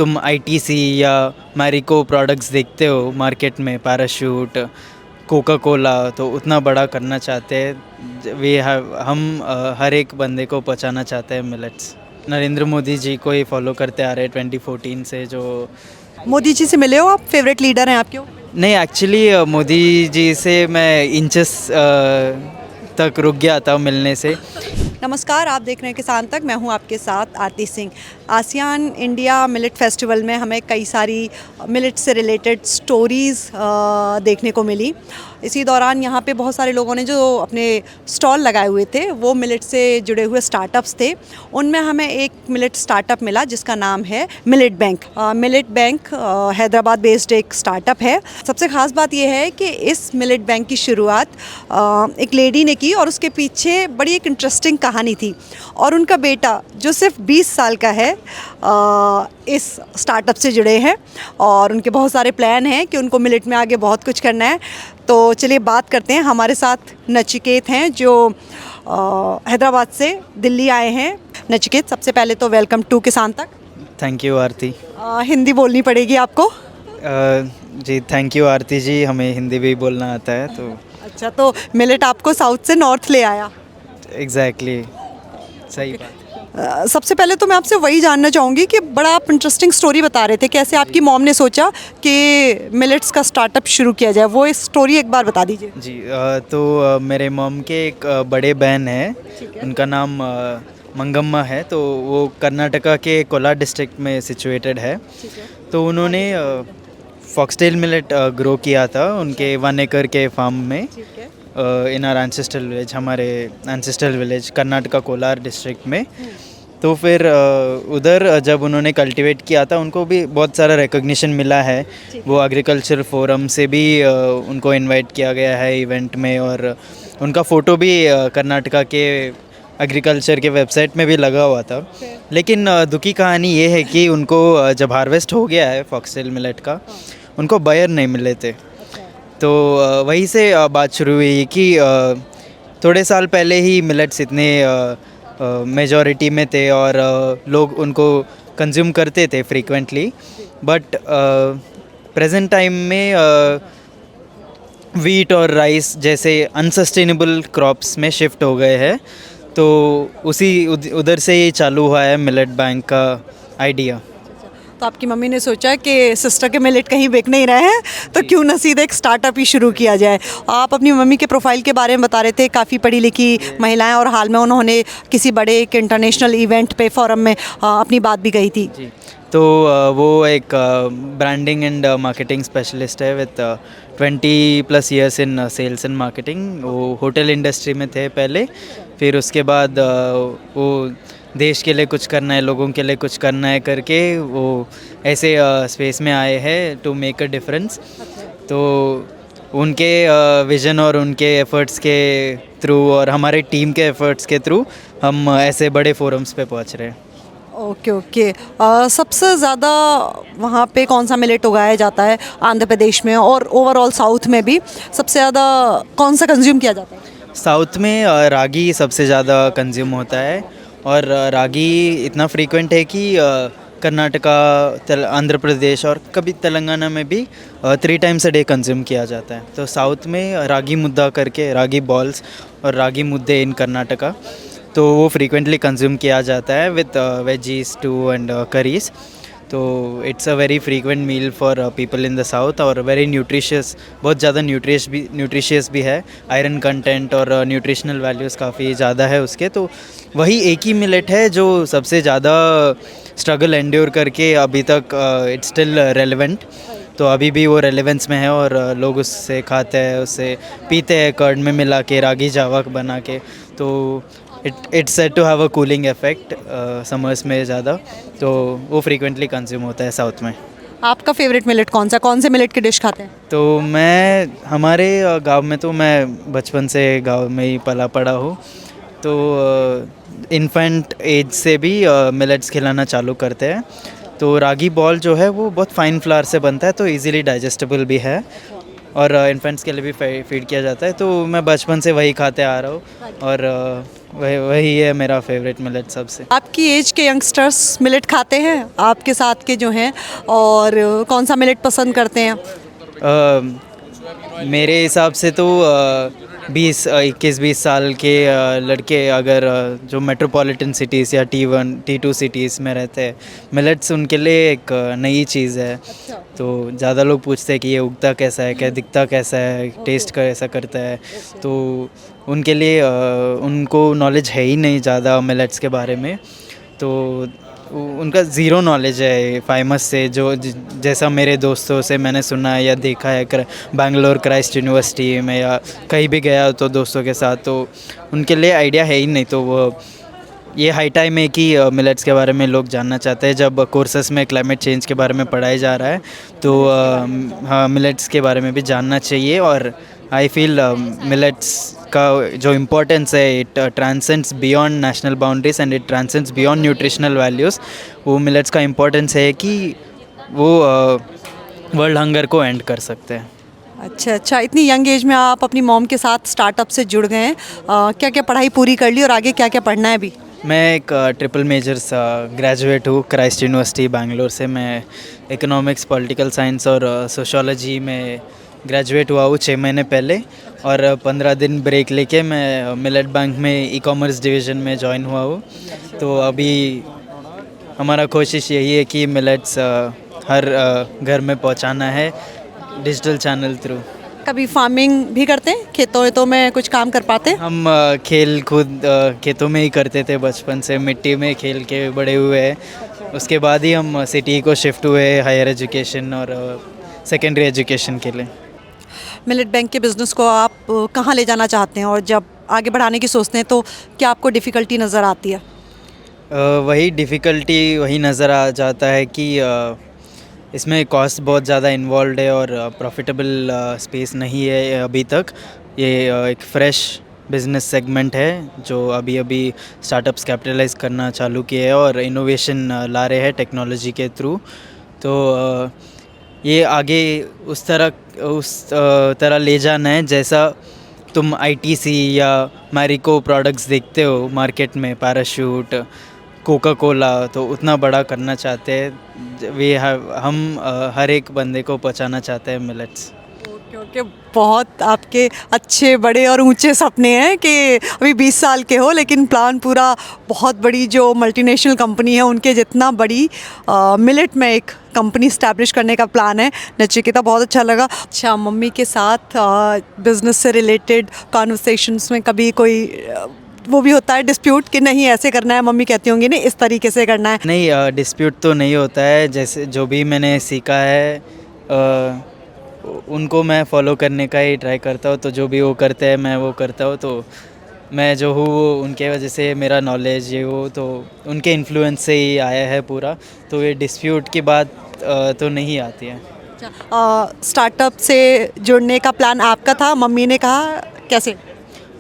तुम आईटीसी या मैरिको प्रोडक्ट्स देखते हो मार्केट में, पैराशूट, कोका कोला, तो उतना बड़ा करना चाहते हैं। हर एक बंदे को पहुंचाना चाहते हैं मिलेट्स। नरेंद्र मोदी जी को ही फॉलो करते आ रहे हैं 2014 से। जो मोदी जी से मिले हो आप? फेवरेट लीडर हैं आपके? नहीं, एक्चुअली मोदी जी से मैं इंचेस तक रुक गया था मिलने से। नमस्कार, आप देख रहे हैं किसान तक। मैं हूं आपके साथ Aarti Singh. ASEAN India millet festival में हमें कई सारी मिलेट से रिलेटेड स्टोरीज़ देखने को मिली। इसी दौरान यहाँ पे बहुत सारे लोगों ने जो अपने स्टॉल लगाए हुए थे वो मिलेट से जुड़े हुए स्टार्टअप्स थे। उनमें हमें एक मिलेट स्टार्टअप मिला जिसका नाम है millet bank. Millet bank Hyderabad based एक स्टार्टअप है। सबसे ख़ास बात यह है कि इस मिलेट बैंक की शुरुआत एक लेडी ने की और उसके पीछे बड़ी एक इंटरेस्टिंग कहानी थी। और उनका बेटा जो सिर्फ 20 साल का है इस स्टार्टअप से जुड़े हैं और उनके बहुत सारे प्लान हैं कि उनको मिलेट में आगे बहुत कुछ करना है। तो चलिए बात करते हैं। हमारे साथ नचिकेत हैं जो हैदराबाद से दिल्ली आए हैं। नचिकेत, सबसे पहले तो वेलकम टू किसान तक। थैंक यू आरती। हिंदी बोलनी पड़ेगी आपको। जी थैंक यू आरती जी, हमें हिंदी भी बोलना आता है तो। अच्छा, तो मिलेट आपको साउथ से नॉर्थ ले आया। एग्जैक्टली, सही बात। सबसे पहले तो मैं आपसे वही जानना चाहूँगी कि बड़ा आप इंटरेस्टिंग स्टोरी बता रहे थे, कैसे आपकी मॉम ने सोचा कि मिलेट्स का स्टार्टअप शुरू किया जाए, वो स्टोरी एक बार बता दीजिए। जी तो मेरे मॉम के एक बड़े बहन है, उनका नाम मंगम्मा है। तो वो कर्नाटका के कोलार डिस्ट्रिक्ट में सिचुएटेड है। तो उन्होंने फॉक्सटेल मिलेट ग्रो किया था उनके 1 एकड़ के फार्म में इन आर एंसेस्ट्रल विलेज, हमारे ancestral village Karnataka Kolar district में। तो फिर उधर जब उन्होंने कल्टीवेट किया था उनको भी बहुत सारा रिकॉग्निशन मिला है। वो एग्रीकल्चर फोरम से भी उनको इनवाइट किया गया है इवेंट में, और उनका फ़ोटो भी कर्नाटका के एग्रीकल्चर के वेबसाइट में भी लगा हुआ था। लेकिन दुखी कहानी ये है कि उनको जब हार्वेस्ट हो गया है फॉक्सटेल मिलेट का, उनको बायर नहीं मिले थे। तो वहीं से बात शुरू हुई कि थोड़े साल पहले ही मिलेट्स इतने मेजॉरिटी में थे और लोग उनको कंज्यूम करते थे फ्रीक्वेंटली। बट प्रेजेंट टाइम में वीट और राइस जैसे अनसस्टेनेबल क्रॉप्स में शिफ्ट हो गए हैं। तो उधर से ही चालू हुआ है मिलेट बैंक का आइडिया। तो आपकी मम्मी ने सोचा कि सिस्टर के मिलेट कहीं बिक नहीं रहे हैं तो क्यों ना सीधे एक स्टार्टअप ही शुरू किया जाए। आप अपनी मम्मी के प्रोफाइल के बारे में बता रहे थे, काफ़ी पढ़ी लिखी महिलाएं, और हाल में उन्होंने किसी बड़े एक इंटरनेशनल इवेंट पे फोरम में अपनी बात भी कही थी। जी, तो वो एक ब्रांडिंग एंड मार्केटिंग स्पेशलिस्ट है with 20+ years in sales and marketing. वो होटल इंडस्ट्री में थे पहले, फिर उसके बाद वो देश के लिए कुछ करना है, लोगों के लिए कुछ करना है करके वो ऐसे स्पेस में आए हैं टू मेक अ डिफरेंस। तो उनके विज़न और उनके एफ़र्ट्स के थ्रू और हमारे टीम के एफ़र्ट्स के थ्रू हम ऐसे बड़े फोरम्स पे पहुंच रहे हैं। Okay okay. सबसे ज़्यादा वहाँ पे कौन सा मिलेट उगाया जाता है आंध्र प्रदेश में, और ओवरऑल साउथ में भी सबसे ज़्यादा कौन सा कंज्यूम किया जाता है? साउथ में रागी सबसे ज़्यादा कंज्यूम होता है, और रागी इतना फ्रीक्वेंट है कि कर्नाटका, आंध्र प्रदेश और कभी तेलंगाना में भी 3 टाइम्स अ डे कंज्यूम किया जाता है। तो साउथ में रागी मुद्दा करके, रागी बॉल्स और रागी मुद्दे इन कर्नाटका, तो वो फ्रीक्वेंटली कंज्यूम किया जाता है with veggies too and curries. तो it's a very frequent meal for people in the south, और वेरी न्यूट्रिशियस, बहुत ज़्यादा न्यूट्रिशियस भी है। आयरन कंटेंट और न्यूट्रिशनल वैल्यूज़ काफ़ी ज़्यादा है उसके। तो वही एक ही मिलेट है जो सबसे ज़्यादा स्ट्रगल एंड्योर करके अभी तक इट्स स्टिल रेलेवेंट। तो अभी भी वो रेलेवेंस में है और लोग उससे खाते हैं, उससे पीते हैं कर्ड में मिला के, रागी जावा बना के। तो it's said to have a cooling effect summers में ज़्यादा। तो वो फ्रीक्वेंटली कंज्यूम होता है साउथ में। आपका फेवरेट मिलेट कौन सा, कौन से मिलेट की डिश खाते हैं? तो मैं हमारे गांव में, तो मैं बचपन से गांव में ही पला पड़ा हूँ। तो इन्फेंट एज से भी मिलेट्स खिलाना चालू करते हैं। तो रागी बॉल जो है वो बहुत फाइन फ्लावर से बनता है, तो इजीली डाइजेस्टेबल भी है। और इन्फेंट्स के लिए भी फीड किया जाता है, तो मैं बचपन से वही खाते आ रहा हूँ और वही है मेरा फेवरेट मिलेट सबसे। आपकी एज के यंगस्टर्स मिलेट खाते हैं आपके साथ के जो हैं, और कौन सा मिलेट पसंद करते हैं? मेरे हिसाब से तो 21-20 साल के लड़के अगर जो मेट्रोपॉलिटन सिटीज़ या T1 T2 सिटीज़ में रहते हैं, मिलेट्स उनके लिए एक नई चीज़ है। तो ज़्यादा लोग पूछते हैं कि ये उगता कैसा है, क्या दिखता कैसा है, टेस्ट कैसा करता है, तो उनके लिए उनको नॉलेज है ही नहीं ज़्यादा मिलेट्स के बारे में, तो उनका ज़ीरो नॉलेज है फेमस से, जो जैसा मेरे दोस्तों से मैंने सुना है या देखा है बैंगलोर क्राइस्ट यूनिवर्सिटी में या कहीं भी गया तो दोस्तों के साथ, तो उनके लिए आइडिया है ही नहीं। तो वो ये हाई टाइम है कि मिलेट्स के बारे में लोग जानना चाहते हैं। जब कोर्सेस में क्लाइमेट चेंज के बारे में पढ़ाया जा रहा है तो हाँ, मिलेट्स के बारे में भी जानना चाहिए। और आई फील मिलेट्स का जो इम्पोर्टेंस है it transcends beyond national boundaries and it transcends beyond nutritional values. वो मिलेट्स का इम्पोर्टेंस है कि वो वर्ल्ड हंगर को एंड कर सकते हैं। अच्छा अच्छा, इतनी यंग एज में आप अपनी मॉम के साथ स्टार्टअप से जुड़ गए हैं। क्या क्या पढ़ाई पूरी कर ली और आगे क्या क्या पढ़ना है अभी? मैं एक ट्रिपल मेजर्स ग्रेजुएट हूँ क्राइस्ट यूनिवर्सिटी बैंगलोर से। मैं इकोनॉमिक्स, पॉलिटिकल साइंस और सोशोलॉजी में ग्रेजुएट हुआ हूँ 6 महीने पहले, और 15 दिन ब्रेक लेके मैं मिलेट बैंक में ई-कॉमर्स डिवीज़न में ज्वाइन हुआ हूँ। तो अभी हमारा कोशिश यही है कि मिलेट्स हर घर में पहुँचाना है डिजिटल चैनल थ्रू। कभी फार्मिंग भी करते हैं? खेतों वेतों में कुछ काम कर पाते हैं? हम खेल खुद खेतों में ही करते थे, बचपन से मिट्टी में खेल के बड़े हुए हैं। उसके बाद ही हम सिटी को शिफ्ट हुए हायर एजुकेशन और सेकेंडरी एजुकेशन के लिए। मिलेट बैंक के बिज़नेस को आप कहाँ ले जाना चाहते हैं, और जब आगे बढ़ाने की सोचते हैं तो क्या आपको डिफ़िकल्टी नज़र आती है? वही डिफ़िकल्टी वही नज़र आ जाता है कि इसमें कॉस्ट बहुत ज़्यादा इन्वॉल्व है और प्रॉफिटेबल स्पेस नहीं है अभी तक। ये एक फ्रेश बिजनेस सेगमेंट है जो अभी अभी स्टार्टअप्स कैपिटलाइज करना चालू किए हैं और इनोवेशन ला रहे हैं टेक्नोलॉजी के थ्रू। तो ये आगे उस तरह ले जाना है जैसा तुम ITC या मैरिको प्रोडक्ट्स देखते हो मार्केट में, पैराशूट, कोका कोला, तो उतना बड़ा करना चाहते हैं। हम हर एक बंदे को पहुंचाना चाहते हैं मिलेट्स। ओके ओके, बहुत आपके अच्छे बड़े और ऊंचे सपने हैं कि अभी 20 साल के हो, लेकिन प्लान पूरा बहुत बड़ी जो मल्टीनेशनल कंपनी है उनके जितना बड़ी मिलेट में एक कंपनी स्टैब्लिश करने का प्लान है। नचिकेता, बहुत अच्छा लगा। अच्छा, मम्मी के साथ बिज़नेस से रिलेटेड कॉन्वर्सेशंस में कभी कोई वो भी होता है डिस्प्यूट कि नहीं ऐसे करना है, मम्मी कहती होंगी नहीं इस तरीके से करना है? नहीं, डिस्प्यूट तो नहीं होता है। जैसे जो भी मैंने सीखा है उनको मैं फॉलो करने का ही ट्राई करता हूँ, तो जो भी वो करते हैं मैं वो करता हूँ। तो मैं जो हूँ वो उनके वजह से मेरा नॉलेज ये वो तो उनके इन्फ्लुएंस से ही आया है पूरा। तो ये डिस्प्यूट की बात तो नहीं आती है। स्टार्टअप से जुड़ने का प्लान आपका था, मम्मी ने कहा कैसे?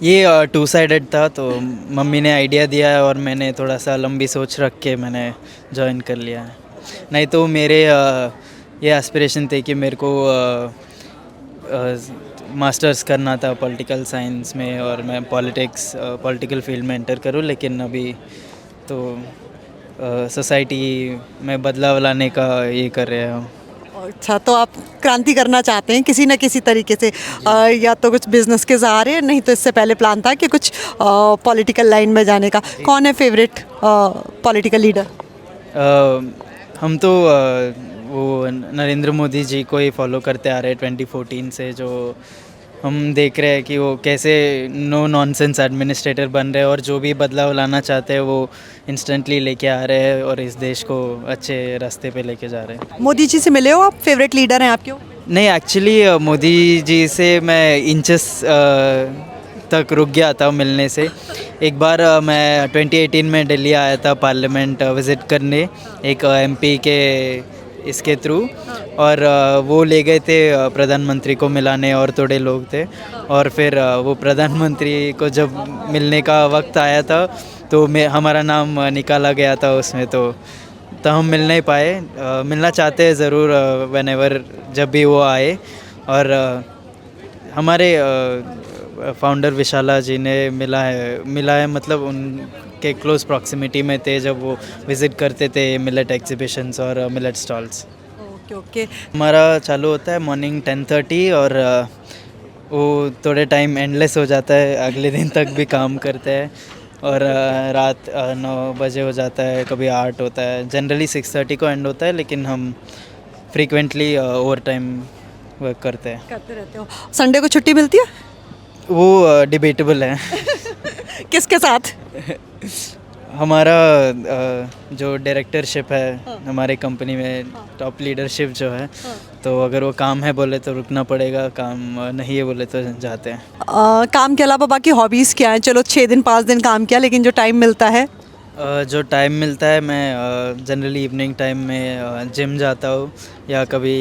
ये 2 साइडेड था, तो मम्मी ने आइडिया दिया है और मैंने थोड़ा सा लंबी सोच रख के मैंने ज्वाइन कर लिया है। नहीं तो मेरे ये एस्पिरेशन थे कि मेरे को मास्टर्स करना था पॉलिटिकल साइंस में और मैं पॉलिटिकल फील्ड में एंटर करूं, लेकिन अभी तो सोसाइटी में बदलाव लाने का ये कर रहे हो। अच्छा, तो आप क्रांति करना चाहते हैं किसी न किसी तरीके से, या तो कुछ बिजनेस के सहारे, नहीं तो इससे पहले प्लान था कि कुछ पॉलिटिकल लाइन में जाने का। कौन है फेवरेट पॉलिटिकल लीडर? हम तो वो नरेंद्र मोदी जी को ही फॉलो करते आ रहे हैं 2014 से। जो हम देख रहे हैं कि वो कैसे नो नॉनसेंस एडमिनिस्ट्रेटर बन रहे हैं और जो भी बदलाव लाना चाहते हैं वो इंस्टेंटली लेके आ रहे हैं और इस देश को अच्छे रास्ते पे लेके जा रहे हैं। मोदी जी से मिले हो आप? फेवरेट लीडर हैं आपके? नहीं, एक्चुअली मोदी जी से मैं इंचेस तक रुक गया था मिलने से। एक बार मैं 2018 में दिल्ली आया था पार्लियामेंट विज़िट करने एक MP के इसके थ्रू, और वो ले गए थे प्रधानमंत्री को मिलाने और थोड़े लोग थे। और फिर वो प्रधानमंत्री को जब मिलने का वक्त आया था तो हमारा नाम निकाला गया था उसमें, तो हम मिल नहीं पाए। मिलना चाहते हैं ज़रूर व्हेनेवर जब भी वो आए। और हमारे फाउंडर विशाला जी ने मिला है मतलब उनके क्लोज प्रॉक्सिमिटी में थे जब वो विज़िट करते थे मिलेट एग्जीबिशंस और मिलेट स्टॉल्स। Okay okay. हमारा चालू होता है मॉर्निंग 10:30 और वो थोड़े टाइम एंडलेस हो जाता है, अगले दिन तक भी काम करते हैं और रात 9 बजे हो जाता है, कभी 8 होता है। जनरली 6:30 को एंड होता है, लेकिन हम फ्रीक्वेंटली ओवर टाइम वर्क करते हैं। करते रहते हो। संडे को छुट्टी मिलती है? वो डिबेटेबल है। किसके साथ? हमारा जो डायरेक्टरशिप है हमारे कंपनी में, टॉप लीडरशिप जो है, तो अगर वो काम है बोले तो रुकना पड़ेगा, काम नहीं है बोले तो जाते हैं। काम के अलावा बाकी हॉबीज़ क्या हैं? चलो 6 दिन 5 दिन काम किया, लेकिन जो टाइम मिलता है? जो टाइम मिलता है मैं जनरली इवनिंग टाइम में जिम जाता हूँ, या कभी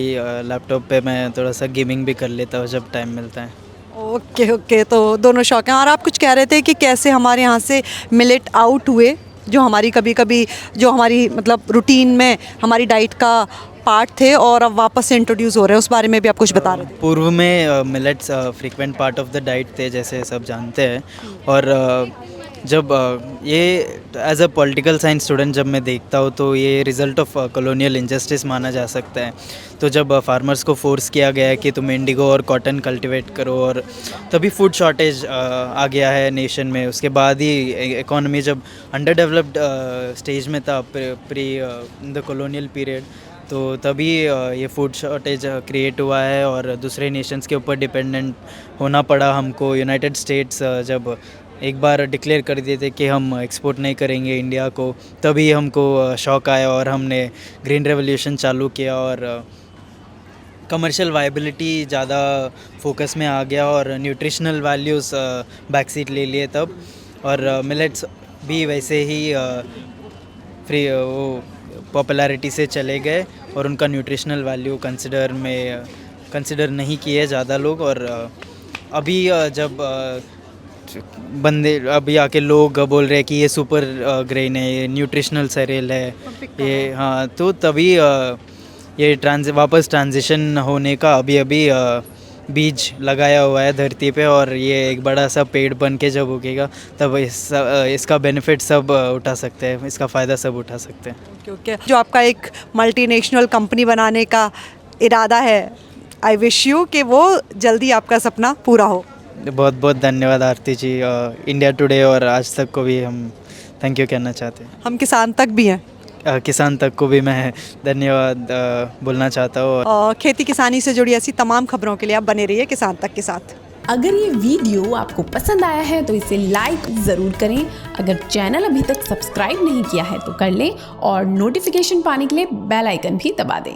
लैपटॉप पे मैं थोड़ा सा गेमिंग भी कर लेता हूँ जब टाइम मिलता है। ओके ओके, तो दोनों शौक हैं। और आप कुछ कह रहे थे कि कैसे हमारे यहाँ से मिलेट आउट हुए, जो हमारी कभी कभी जो हमारी मतलब रूटीन में हमारी डाइट का पार्ट थे, और अब वापस से इंट्रोड्यूस हो रहे हैं, उस बारे में भी आप कुछ बता रहे थे। पूर्व में millets frequent part of the diet थे, जैसे सब जानते हैं। और जब ये as a political science student जब मैं देखता हूँ तो ये रिज़ल्ट ऑफ कॉलोनियल इंजस्टिस माना जा सकता है। तो जब फार्मर्स को फोर्स किया गया है कि तुम इंडिगो और कॉटन कल्टीवेट करो, और तभी फूड शॉर्टेज आ गया है नेशन में। उसके बाद ही इकोनॉमी जब अंडर डेवलप्ड स्टेज में था प्री द कॉलोनियल पीरियड, तो तभी ये फूड शॉर्टेज क्रिएट हुआ है और दूसरे नेशंस के ऊपर डिपेंडेंट होना पड़ा हमको। यूनाइटेड स्टेट्स जब एक बार डिक्लेयर कर दिए थे कि हम एक्सपोर्ट नहीं करेंगे इंडिया को, तभी हमको शौक आया और हमने ग्रीन रेवोल्यूशन चालू किया और कमर्शियल वायबिलिटी ज़्यादा फोकस में आ गया और न्यूट्रिशनल वैल्यूज़ बैक सीट ले लिए तब। और मिलेट्स भी वैसे ही वो पॉपुलैरिटी से चले गए और उनका न्यूट्रिशनल वैल्यू कंसिडर नहीं किए ज़्यादा लोग। और अभी जब बंदे अभी आके लोग बोल रहे हैं कि ये सुपर ग्रेन है, ये न्यूट्रिशनल सेरेल है ये, हाँ, तो तभी ये वापस ट्रांजिशन होने का अभी बीज लगाया हुआ है धरती पे, और ये एक बड़ा सा पेड़ बन के जब उगेगा तब इसका बेनिफिट सब उठा सकते हैं, इसका फ़ायदा सब उठा सकते हैं। Okay okay. जो आपका एक मल्टीनेशनल कंपनी बनाने का इरादा है, आई विश यू कि वो जल्दी आपका सपना पूरा हो। बहुत बहुत धन्यवाद आरती जी। इंडिया टुडे और आज तक को भी हम थैंक यू कहना चाहते हैं। हम किसान तक भी हैं। किसान तक को भी मैं धन्यवाद बोलना चाहता हूँ। और खेती किसानी से जुड़ी ऐसी तमाम खबरों के लिए आप बने रहिए किसान तक के साथ। अगर ये वीडियो आपको पसंद आया है तो इसे लाइक ज़रूर करें। अगर चैनल अभी तक सब्सक्राइब नहीं किया है तो कर लें, और नोटिफिकेशन पाने के लिए बेल आइकन भी दबा दें।